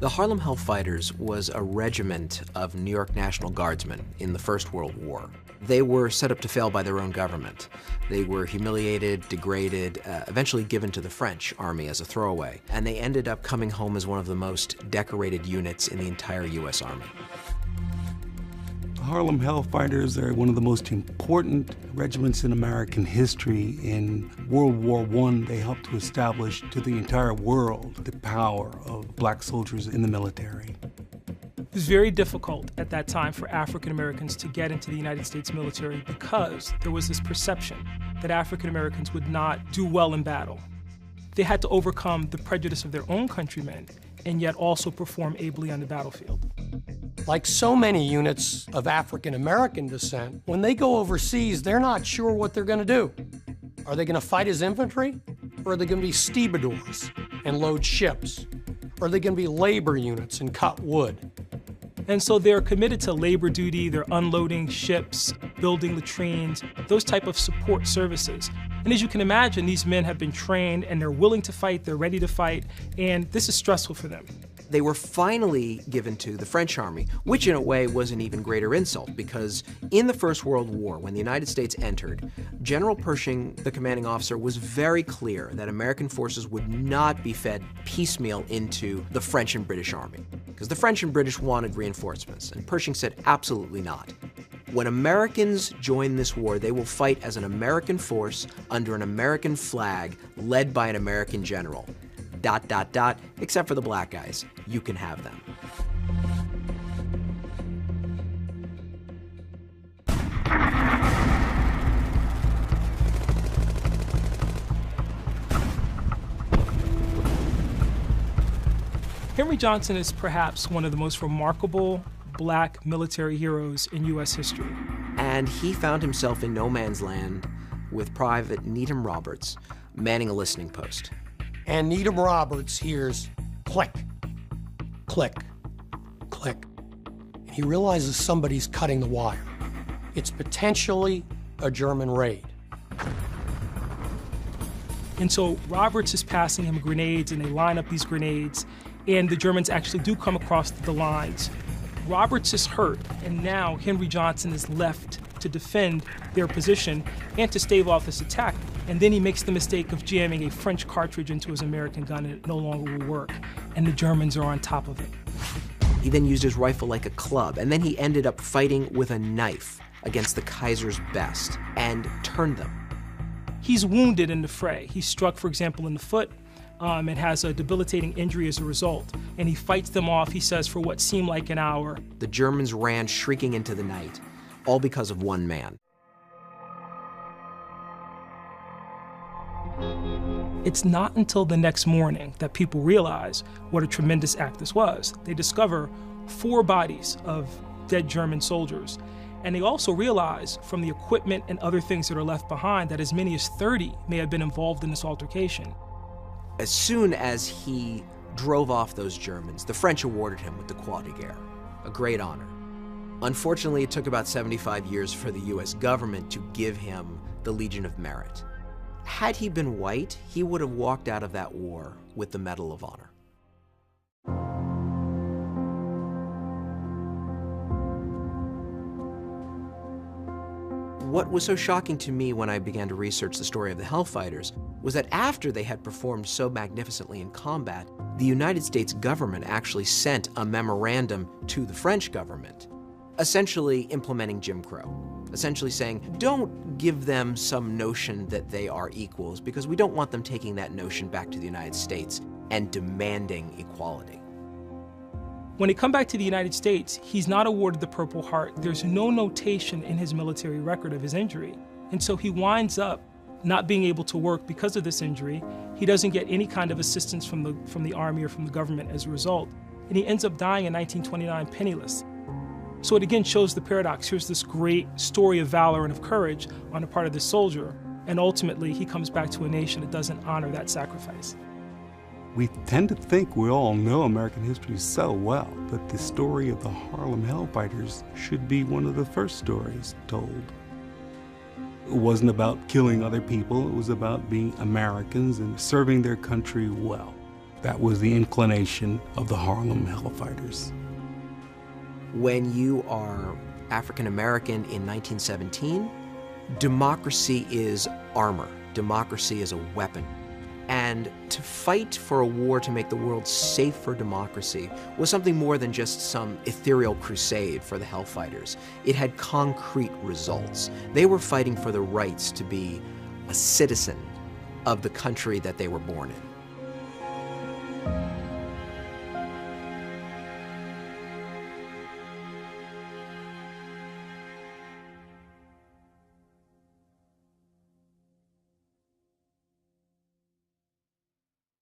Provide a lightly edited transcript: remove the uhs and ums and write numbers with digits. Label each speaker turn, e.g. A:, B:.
A: The Harlem Hellfighters was a regiment of New York National Guardsmen in the First World War. They were set up to fail by their own government. They were humiliated, degraded, eventually given to the French army as a throwaway, and they ended up coming home as one of the most decorated units in the entire U.S. Army.
B: The Harlem Hellfighters are one of the most important regiments in American history. In World War I, they helped to establish to the entire world the power of black soldiers in the military.
C: It was very difficult at that time for African Americans to get into the United States military because there was this perception that African Americans would not do well in battle. They had to overcome the prejudice of their own countrymen and yet also perform ably on the battlefield.
D: Like so many units of African American descent, when they go overseas, they're not sure what they're going to do. Are they going to fight as infantry? Or are they going to be stevedores and load ships? Or are they going to be labor units and cut wood?
C: And so they're committed to labor duty, they're unloading ships, building latrines, those type of support services. And as you can imagine, these men have been trained and they're willing to fight, they're ready to fight, and this is stressful for them.
A: They were finally given to the French army, which in a way was an even greater insult because in the First World War, when the United States entered, General Pershing, the commanding officer, was very clear that American forces would not be fed piecemeal into the French and British army because the French and British wanted reinforcements, and Pershing said absolutely not. When Americans join this war, they will fight as an American force under an American flag led by an American general. ... except for the black guys. You can have them.
C: Henry Johnson is perhaps one of the most remarkable black military heroes in U.S. history.
A: And he found himself in no man's land with Private Needham Roberts manning a listening post.
D: And Needham Roberts hears click, click, click. And he realizes somebody's cutting the wire. It's potentially a German raid.
C: And so Roberts is passing him grenades, and they line up these grenades, and the Germans actually do come across the lines. Roberts is hurt, and now Henry Johnson is left to defend their position and to stave off this attack. And then he makes the mistake of jamming a French cartridge into his American gun, and it no longer will work. And the Germans are on top of it.
A: He then used his rifle like a club, and then he ended up fighting with a knife against the Kaiser's best and turned them.
C: He's wounded in the fray. He's struck, for example, in the foot and has a debilitating injury as a result. And he fights them off, he says, for what seemed like an hour.
A: The Germans ran shrieking into the night, all because of one man.
C: It's not until the next morning that people realize what a tremendous act this was. They discover 4 bodies of dead German soldiers. And they also realize from the equipment and other things that are left behind that as many as 30 may have been involved in this altercation.
A: As soon as he drove off those Germans, the French awarded him with the Croix de Guerre, a great honor. Unfortunately, it took about 75 years for the US government to give him the Legion of Merit. Had he been white, he would have walked out of that war with the Medal of Honor. What was so shocking to me when I began to research the story of the Hellfighters was that after they had performed so magnificently in combat, the United States government actually sent a memorandum to the French government, essentially implementing Jim Crow. Essentially saying, don't give them some notion that they are equals because we don't want them taking that notion back to the United States and demanding equality.
C: When they come back to the United States, he's not awarded the Purple Heart. There's no notation in his military record of his injury. And so he winds up not being able to work because of this injury. He doesn't get any kind of assistance from the Army or from the government as a result. And he ends up dying in 1929 penniless. So it again shows the paradox. Here's this great story of valor and of courage on the part of this soldier, and ultimately he comes back to a nation that doesn't honor that sacrifice.
B: We tend to think we all know American history so well, but the story of the Harlem Hellfighters should be one of the first stories told. It wasn't about killing other people, it was about being Americans and serving their country well. That was the inclination of the Harlem Hellfighters.
A: When you are African American in 1917, democracy is armor. Democracy is a weapon. And to fight for a war to make the world safe for democracy was something more than just some ethereal crusade for the Hellfighters. It had concrete results. They were fighting for the rights to be a citizen of the country that they were born in.